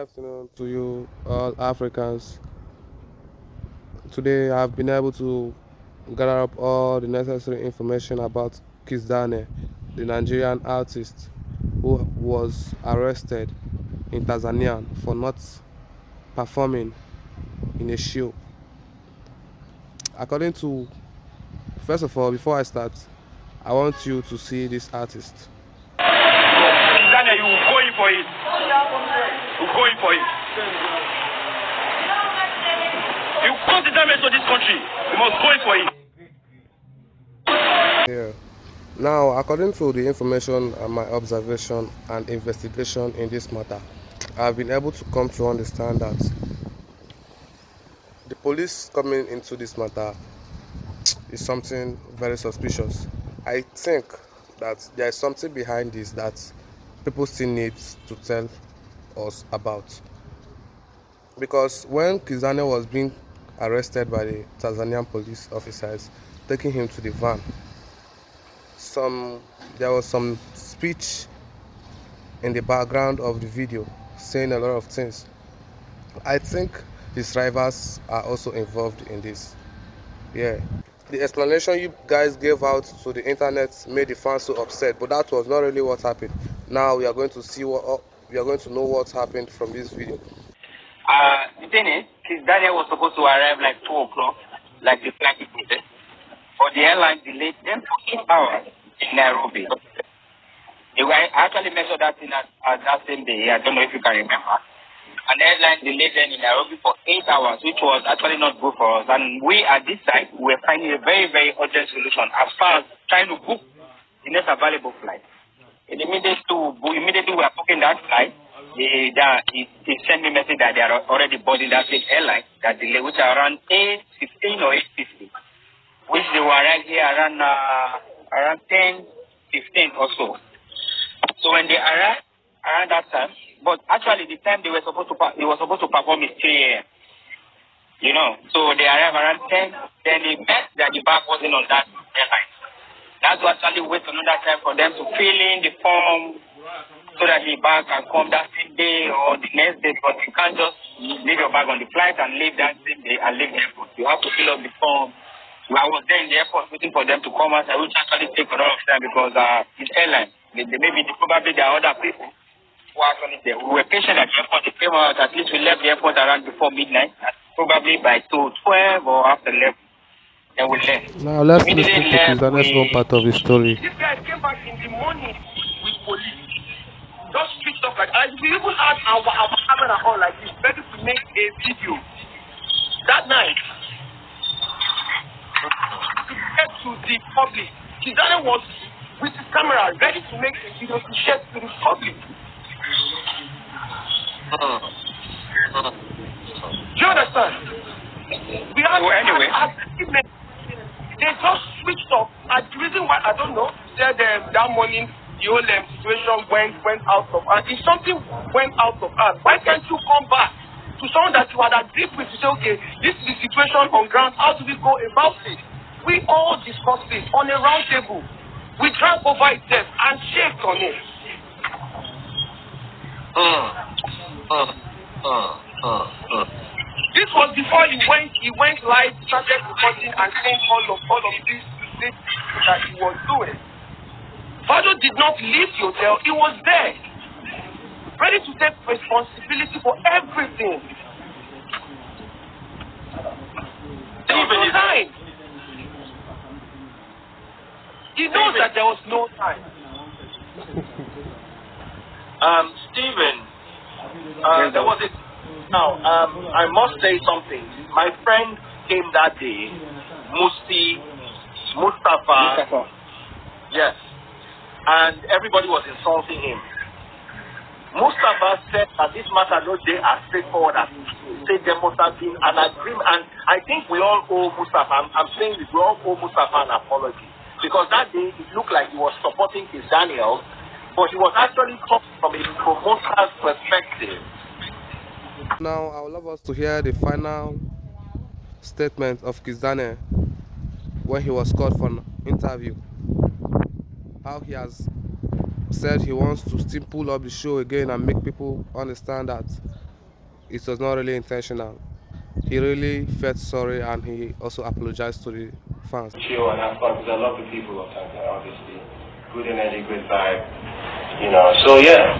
afternoon to you all Africans. Today I've been able to gather up all the necessary information about Kizz, the Nigerian artist who was arrested in Tanzania for not performing in a show. According to, first of all, before I start, I want you to see this artist. Tazania, you will go in for it. You go in for it. You cause the damage to this country. You must go in for it. Yeah. Now, according to the information and my observation and investigation in this matter, I've been able to come to understand that the police coming into this matter is something very suspicious. I think that there is something behind this that people still need to tell us about. Because when Kizz was being arrested by the Tanzanian police officers, taking him to the van, there was some speech in the background of the video saying a lot of things. I think his rivals are also involved in this. Yeah. The explanation you guys gave out to the internet made the fans so upset, but that was not really what happened. Now we are going to see we are going to know what happened from this video. The thing is, Tazania was supposed to arrive like 2 o'clock, like the flight is needed. But the airline delayed them for 8 hours in Nairobi. I actually measured that in that same day. I don't know if you can remember. An airline delayed them in Nairobi for 8 hours, which was actually not good for us. And we at this side were finding a very, very urgent solution as far as trying to book the next available flight. Immediately we are booking that flight. He sent me a message that they are already boarding that same airline that delay, which are around 8:15 or 8:50, which they will arrive here around 10:15 or so. So when they arrive around that time, but actually the time they were supposed to perform is 3 a.m. You know, so they arrive around 10. Then they met that the bag wasn't on that airline. That's to actually wait another time for them to fill in the form so that the bag can come that same day or the next day. But you can't just leave your bag on the flight and leave that same day and leave the airport. You have to fill up the form. I was there in the airport waiting for them to come out. I will actually take a lot of time because it's airline. Probably there are other people who are actually there. We were patient at the airport. They came out. At least we left the airport around before midnight. Probably by 12 or after 11. Then we left. Now let's listen to Kizz own part of the story. These guys came back in the morning with police. Just switched off like that. We even had our camera on like this, ready to make a video. That night, to get to the public, Kizz was with his camera ready to make a video to share to the public. Do you understand? We had anyway. They just switched off. And the reason why I don't know, said that morning the whole situation went out of hand. If something went out of hand, why can't you come back to someone that you had agreed with to say, okay, this is the situation on ground, how do we go about it? We all discussed it on a round table. We drank over it and shaked on it. This was before he went live, started recording and saying all of this that he was doing. Fado did not leave the hotel, he was there, ready to take responsibility for everything. There was no time. He knows that there was no time. Stephen, there was a... Now, I must say something. My friend came that day, Mustafa. Yes. And everybody was insulting him. Mustafa said that this matter no day as straightforward as say there must have been an agreement. And I think we all owe Mustafa, I'm saying this, we all owe Mustafa an apology. Because that day it looked like he was supporting his Daniel, but he was actually talking from a promoter's perspective. Now, I would love us to hear the final statement of Kizz when he was called for an interview. How he has said he wants to still pull up the show again and make people understand that it was not really intentional. He really felt sorry and he also apologized to the fans. Chill and have fun because I love the people of Tanzania, obviously. Good energy, good vibe, you know. So yeah,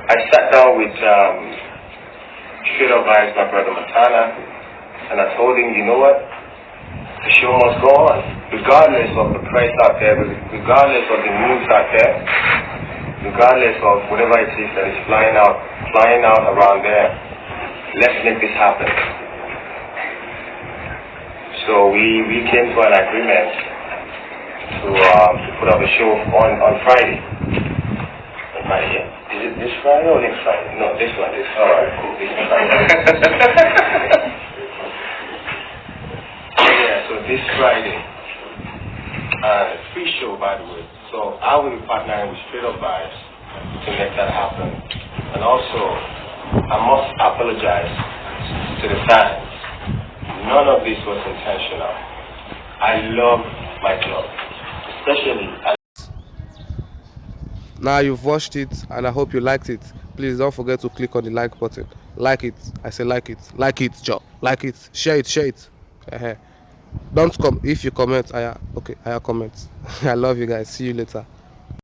I sat down with Straight Up Vibes, my brother Matana, and I told him, you know what, the show must go on, regardless of the press out there, regardless of the news out there, regardless of whatever it is that is flying out around there. Let's make this happen. So we came to an agreement to put up a show on Friday. On Friday, yeah. Is it this Friday or next Friday? No, this one. All right, cool. This Friday. Yeah, so this Friday. A free show, by the way. So I will be partnering with Straight Up Vibes to make that happen. And also, I must apologize to the fans. None of this was intentional. I love my job, especially. Now you've watched it and I hope you liked it. Please don't forget to click on the like button. Like it. I say like it. Like it, Joe. Like it. Share it. Share it. Don't come. If you comment, I comment. I love you guys. See you later.